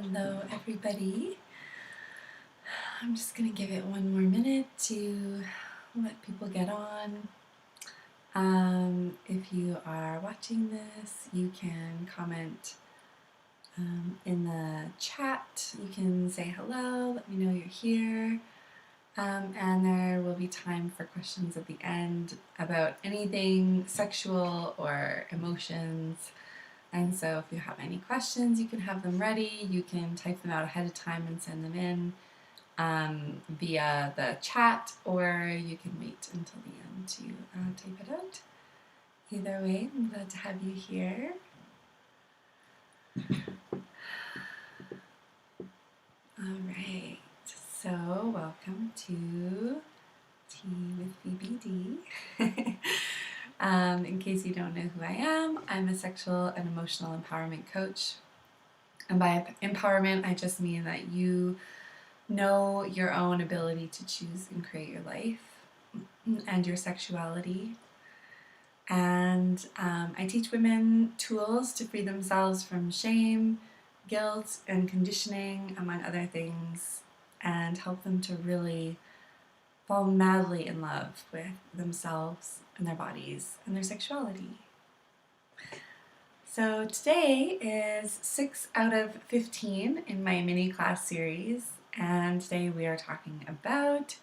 Hello, everybody. I'm just going to give it one more minute to let people get on. If you are watching this, you can comment in the chat. You can say hello, let me know you're here. And there will be time for questions at the end about anything sexual or emotions. And so if you have any questions, you can have them ready. You can type them out ahead of time and send them in via the chat, or you can wait until the end to type it out. Either way, I'm glad to have you here. All right, so welcome to Tea with Phoebe D. In case you don't know who I am, I'm a sexual and emotional empowerment coach. And by empowerment, I just mean that you know your own ability to choose and create your life and your sexuality. And I teach women tools to free themselves from shame, guilt, and conditioning, among other things, and help them to really fall madly in love with themselves and their bodies and their sexuality. So today is 6 out of 15 in my mini class series, and today we are talking about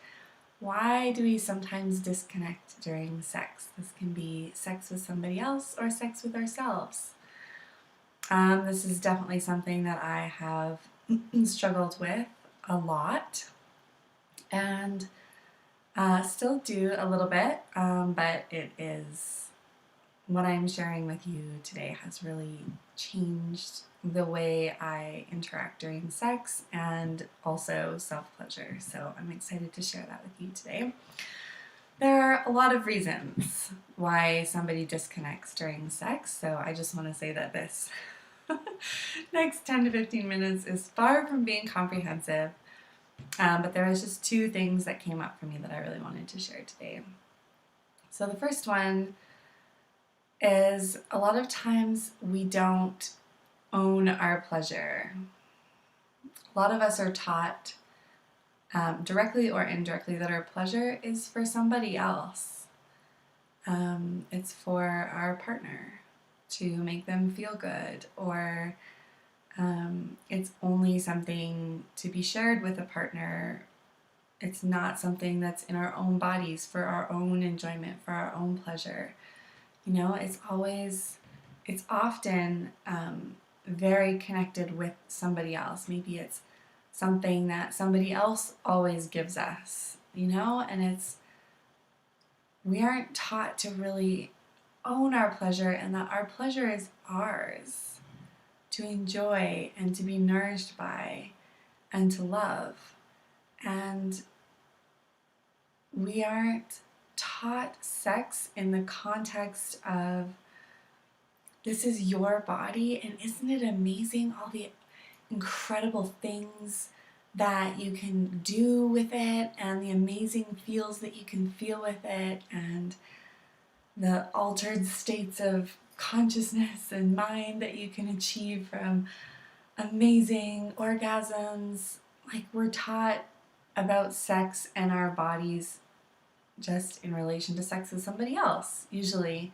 why do we sometimes disconnect during sex. This can be sex with somebody else or sex with ourselves. This is definitely something that I have struggled with a lot and still do a little bit, but it is what I'm sharing with you today has really changed the way I interact during sex and also self-pleasure. So I'm excited to share that with you today. There are a lot of reasons why somebody disconnects during sex, so I just want to say that this next 10 to 15 minutes is far from being comprehensive, but there was just two things that came up for me that I really wanted to share today. So the first one is a lot of times we don't own our pleasure. A lot of us are taught directly or indirectly that our pleasure is for somebody else. It's for our partner to make them feel good, or it's only something to be shared with a partner. It's not something that's in our own bodies for our own enjoyment, for our own pleasure. You know, it's often very connected with somebody else. Maybe it's something that somebody else always gives us, you know, and we aren't taught to really own our pleasure and that our pleasure is ours to enjoy and to be nourished by and to love. And we aren't taught sex in the context of this is your body, and isn't it amazing all the incredible things that you can do with it and the amazing feels that you can feel with it and the altered states of consciousness and mind that you can achieve from amazing orgasms. Like, we're taught about sex and our bodies just in relation to sex with somebody else, usually.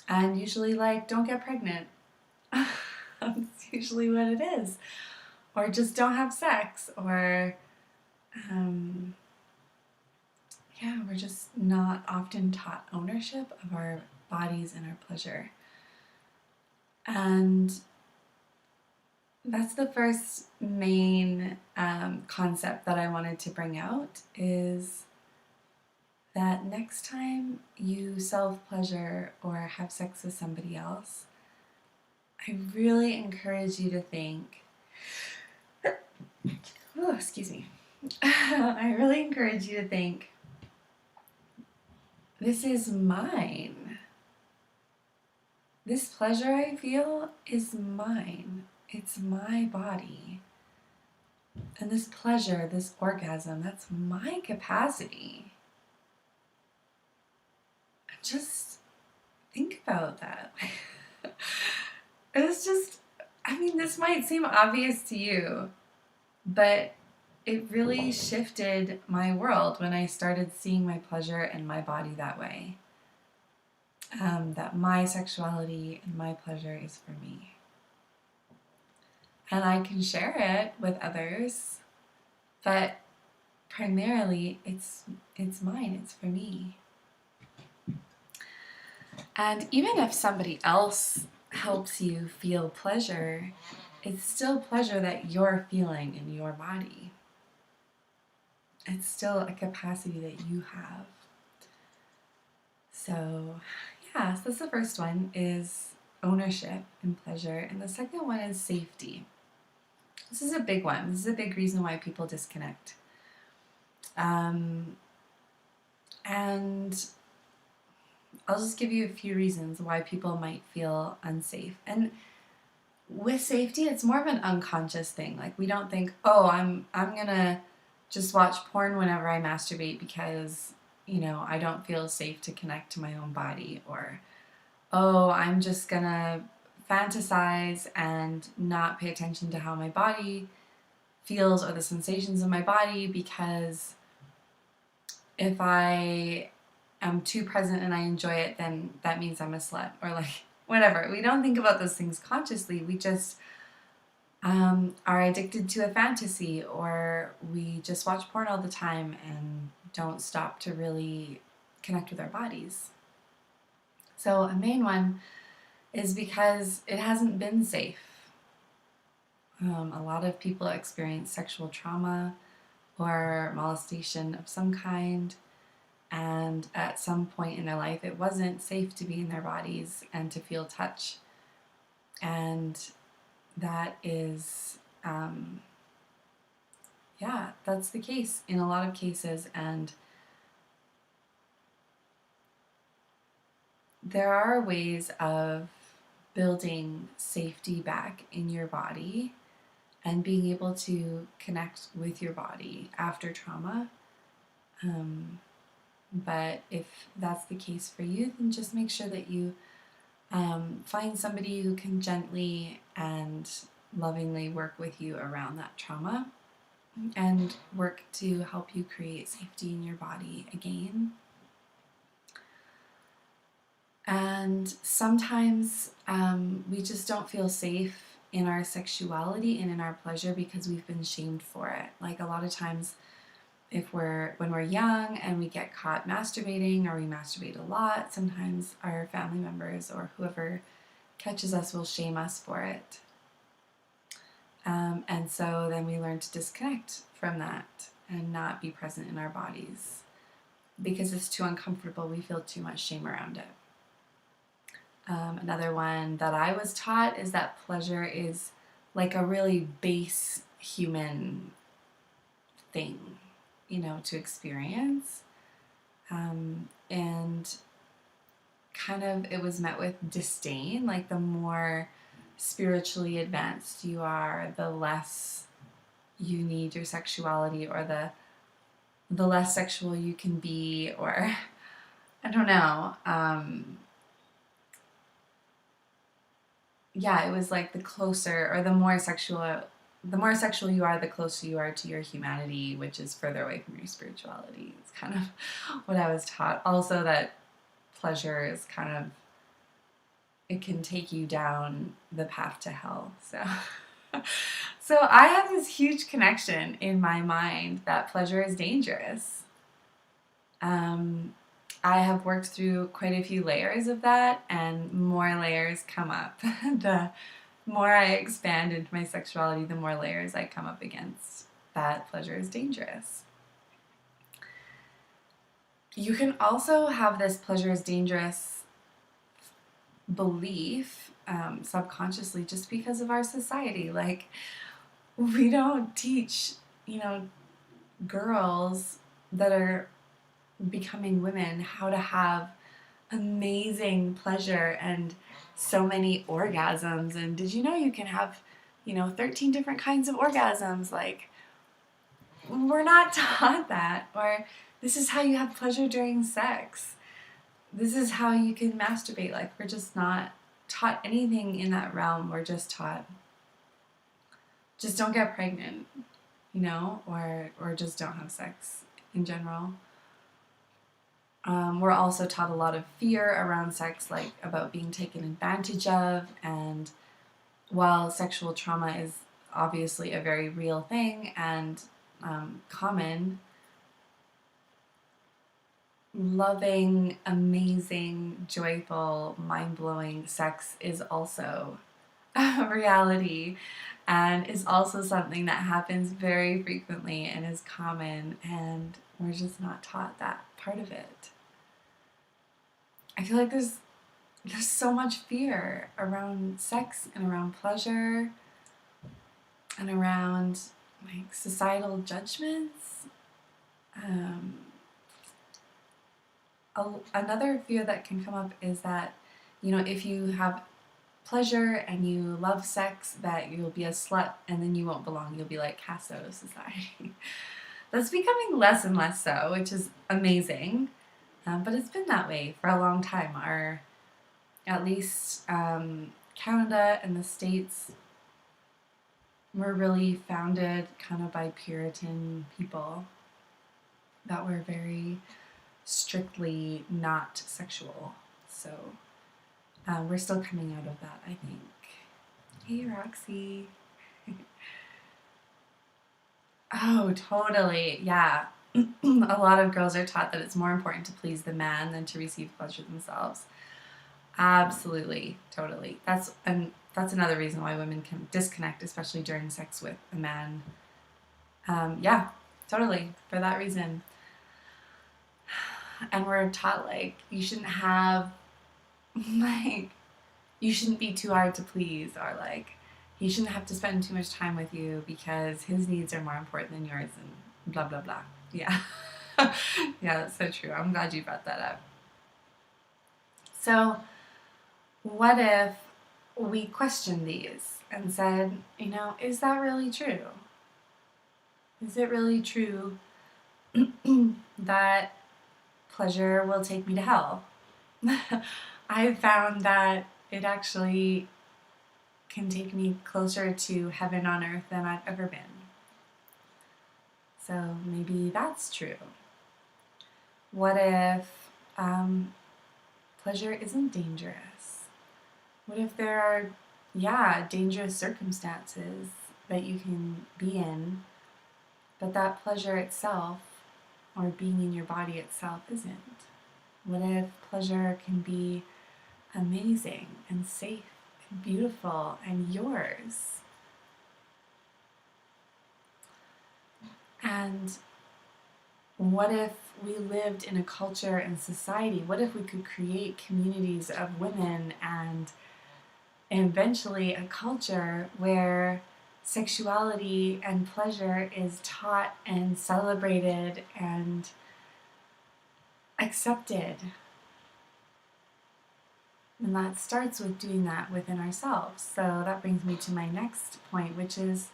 And usually, like, don't get pregnant. That's usually what it is. Or just don't have sex. Or, we're just not often taught ownership of our bodies and our pleasure. And that's the first main concept that I wanted to bring out, is that next time you self-pleasure or have sex with somebody else, I really encourage you to think, I really encourage you to think, this is mine. This pleasure I feel is mine. It's my body. And this pleasure, this orgasm, that's my capacity. Just think about that. It's just, This might seem obvious to you, but it really shifted my world when I started seeing my pleasure and my body that way. That my sexuality and my pleasure is for me. And I can share it with others, but primarily it's mine, it's for me. And even if somebody else helps you feel pleasure, it's still pleasure that you're feeling in your body. It's still a capacity that you have. So yeah, so that's the first one, is ownership and pleasure. And the second one is safety. This is a big one. This is a big reason why people disconnect. And I'll just give you a few reasons why people might feel unsafe. And with safety, it's more of an unconscious thing. Like, we don't think, oh, I'm gonna just watch porn whenever I masturbate because, I don't feel safe to connect to my own body. Or, oh, I'm just gonna fantasize and not pay attention to how my body feels or the sensations of my body, because if I am too present and I enjoy it, then that means I'm a slut, or like whatever. We don't think about those things consciously. We just are addicted to a fantasy, or we just watch porn all the time and don't stop to really connect with our bodies. So a main one is because it hasn't been safe. A lot of people experience sexual trauma or molestation of some kind, and at some point in their life it wasn't safe to be in their bodies and to feel touch. And that is, that's the case in a lot of cases. And there are ways of building safety back in your body and being able to connect with your body after trauma. But if that's the case for you, then just make sure that you find somebody who can gently and lovingly work with you around that trauma and work to help you create safety in your body again. And sometimes we just don't feel safe in our sexuality and in our pleasure because we've been shamed for it. Like, a lot of times, when we're young and we get caught masturbating, or we masturbate a lot, sometimes our family members or whoever catches us will shame us for it. And so then we learn to disconnect from that and not be present in our bodies because it's too uncomfortable. We feel too much shame around it. Another one that I was taught is that pleasure is like a really base human thing, to experience. And kind of it was met with disdain. Like, the more spiritually advanced you are, the less you need your sexuality, or the less sexual you can be, or I don't know. It was like the closer, or the more sexual you are, the closer you are to your humanity, which is further away from your spirituality. It's kind of what I was taught. Also, that pleasure is it can take you down the path to hell. So I have this huge connection in my mind that pleasure is dangerous. I have worked through quite a few layers of that, and more layers come up. The more I expand into my sexuality, the more layers I come up against that pleasure is dangerous. You can also have this pleasure is dangerous belief subconsciously, just because of our society. Like, we don't teach, girls that are becoming women how to have amazing pleasure and so many orgasms. And did you know you can have 13 different kinds of orgasms? Like, we're not taught that. Or, this is how you have pleasure during sex. This is how you can masturbate. Like, we're just not taught anything in that realm. We're just taught just don't get pregnant, or just don't have sex in general. We're also taught a lot of fear around sex, like about being taken advantage of. And while sexual trauma is obviously a very real thing and common, loving, amazing, joyful, mind-blowing sex is also a reality and is also something that happens very frequently and is common, and we're just not taught that part of it. I feel like there's so much fear around sex and around pleasure and around like societal judgments. Another fear that can come up is that, if you have pleasure and you love sex, that you'll be a slut and then you won't belong. You'll be like cast out of society. That's becoming less and less so, which is amazing. But it's been that way for a long time. At least Canada and the States were really founded kind of by Puritan people that were very strictly not sexual. So we're still coming out of that, I think. Hey, Roxy. Oh, totally. Yeah. A lot of girls are taught that it's more important to please the man than to receive pleasure themselves. Absolutely. Totally. That's another reason why women can disconnect, especially during sex with a man. Yeah, totally. For that reason. And we're taught, like, you shouldn't have, like, you shouldn't be too hard to please, or, like, he shouldn't have to spend too much time with you because his needs are more important than yours, and blah, blah, blah. Yeah. Yeah, that's so true. I'm glad you brought that up. So, what if we questioned these and said, is that really true? Is it really true that pleasure will take me to hell? I've found that it actually can take me closer to heaven on earth than I've ever been. So maybe that's true. What if pleasure isn't dangerous? What if there are, dangerous circumstances that you can be in, but that pleasure itself, or being in your body itself, isn't? What if pleasure can be amazing and safe and beautiful and yours? And what if we lived in a culture and society? What if we could create communities of women and eventually a culture where sexuality and pleasure is taught and celebrated and accepted? And that starts with doing that within ourselves. So that brings me to my next point, which is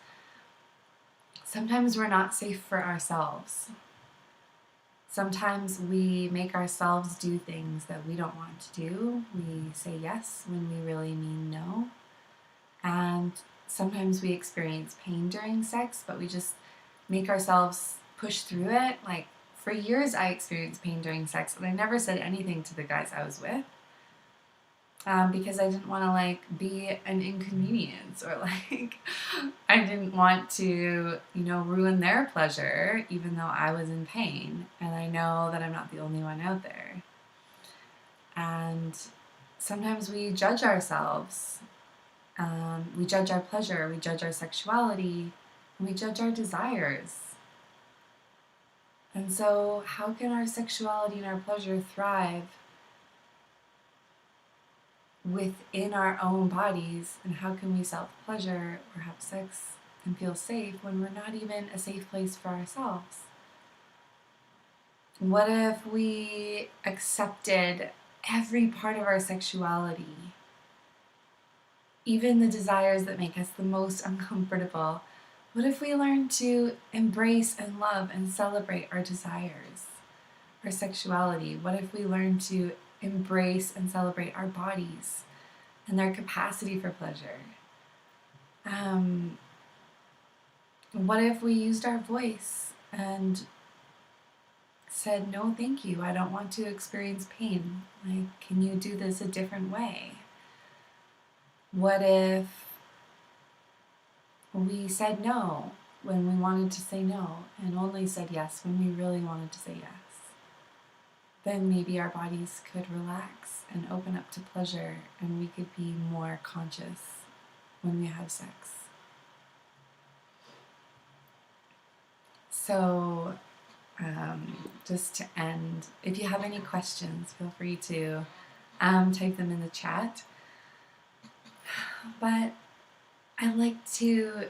sometimes we're not safe for ourselves. Sometimes we make ourselves do things that we don't want to do. We say yes when we really mean no. And sometimes we experience pain during sex, but we just make ourselves push through it. Like, for years I experienced pain during sex, and I never said anything to the guys I was with. Because I didn't want to, be an inconvenience, or, I didn't want to, ruin their pleasure, even though I was in pain. And I know that I'm not the only one out there. And sometimes we judge ourselves. We judge our pleasure, we judge our sexuality, and we judge our desires. And so how can our sexuality and our pleasure thrive within our own bodies, and how can we self-pleasure or have sex and feel safe when we're not even a safe place for ourselves? What if we accepted every part of our sexuality, even the desires that make us the most uncomfortable? What if we learned to embrace and love and celebrate our desires, our sexuality? What if we learned to embrace and celebrate our bodies and their capacity for pleasure? What if we used our voice and said, no, thank you, I don't want to experience pain. Like, can you do this a different way? What if we said no when we wanted to say no and only said yes when we really wanted to say yes? Then maybe our bodies could relax and open up to pleasure, and we could be more conscious when we have sex. So, just to end, if you have any questions, feel free to type them in the chat. But I'd like to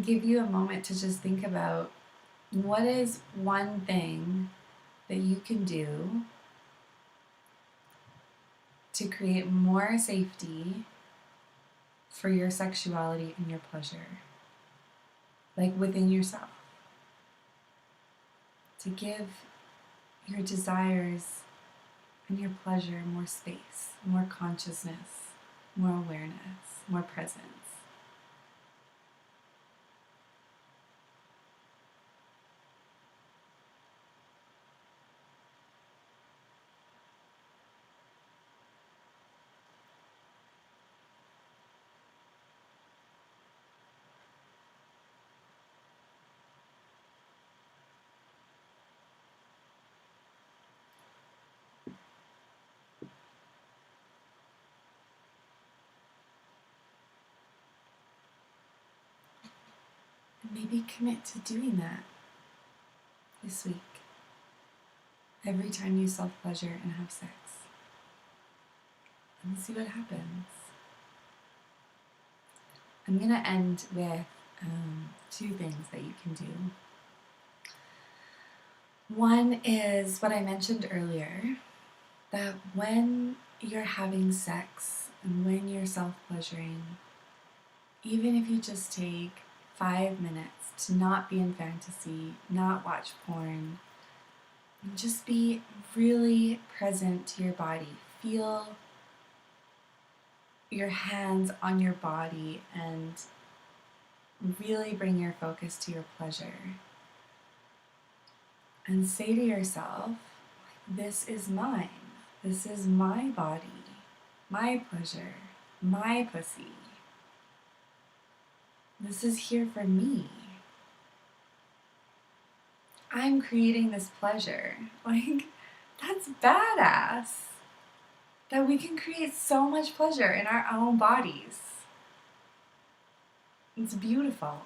give you a moment to just think about what is one thing that you can do to create more safety for your sexuality and your pleasure, like within yourself, to give your desires and your pleasure more space, more consciousness, more awareness, more presence. And maybe commit to doing that this week, every time you self-pleasure and have sex, and see what happens. I'm going to end with two things that you can do. One is what I mentioned earlier, that when you're having sex and when you're self-pleasuring, even if you just take 5 minutes to not be in fantasy, not watch porn, and just be really present to your body. Feel your hands on your body and really bring your focus to your pleasure. And say to yourself, this is mine. This is my body, my pleasure, my pussy. This is here for me. I'm creating this pleasure. Like, that's badass. That we can create so much pleasure in our own bodies. It's beautiful.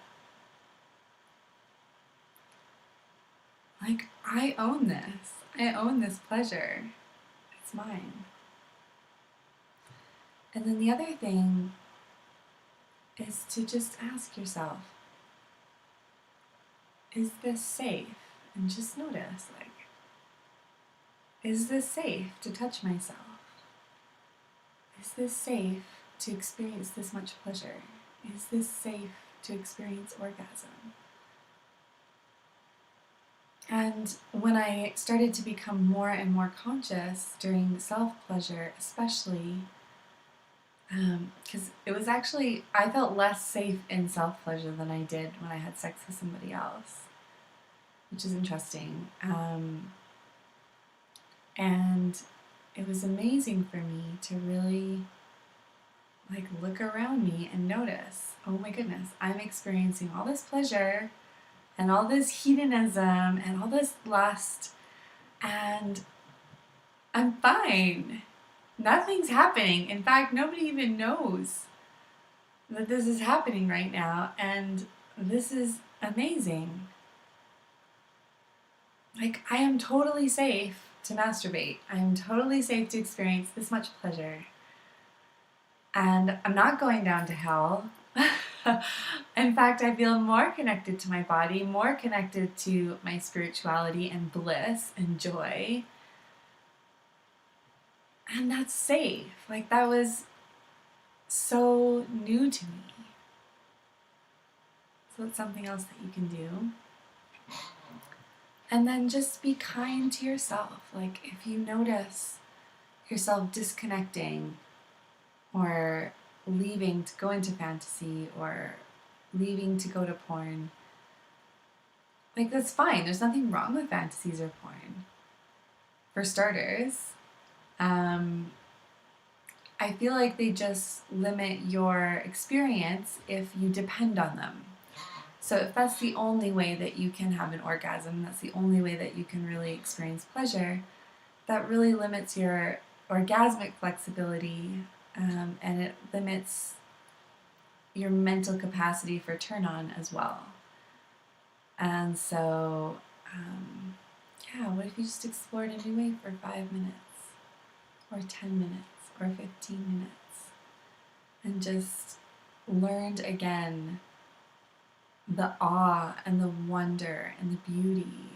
Like, I own this. I own this pleasure. It's mine. And then the other thing is to just ask yourself, is this safe? And just notice, like, is this safe to touch myself? Is this safe to experience this much pleasure? Is this safe to experience orgasm? And when I started to become more and more conscious during self-pleasure, especially, because it was actually, I felt less safe in self-pleasure than I did when I had sex with somebody else, which is interesting. And it was amazing for me to really like look around me and notice, oh my goodness, I'm experiencing all this pleasure and all this hedonism and all this lust, and I'm fine. Nothing's happening. In fact, nobody even knows that this is happening right now, and this is amazing. Like, I am totally safe to masturbate. I am totally safe to experience this much pleasure. And I'm not going down to hell. In fact, I feel more connected to my body, more connected to my spirituality and bliss and joy. And that's safe. Like, that was so new to me. So it's something else that you can do. And then just be kind to yourself. Like, if you notice yourself disconnecting or leaving to go into fantasy or leaving to go to porn, Like, that's fine. There's nothing wrong with fantasies or porn. For starters, I feel like they just limit your experience if you depend on them. So if that's the only way that you can have an orgasm, that's the only way that you can really experience pleasure, that really limits your orgasmic flexibility, and it limits your mental capacity for turn on as well. And so, yeah, what if you just explored a new way for 5 minutes, or 10 minutes, or 15 minutes, and just learned again the awe and the wonder and the beauty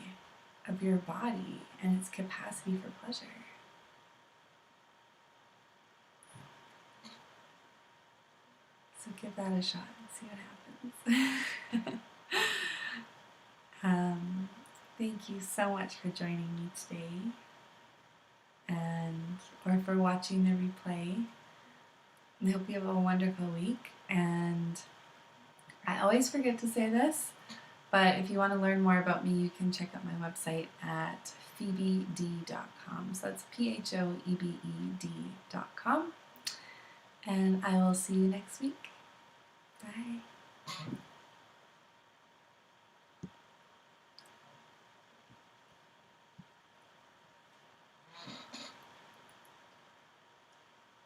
of your body and its capacity for pleasure. So give that a shot and see what happens. Thank you so much for joining me today, or for watching the replay. I hope you have a wonderful week. And I always forget to say this, but if you want to learn more about me, you can check out my website at phoebed.com. So that's PHOEBED.com. And I will see you next week. Bye.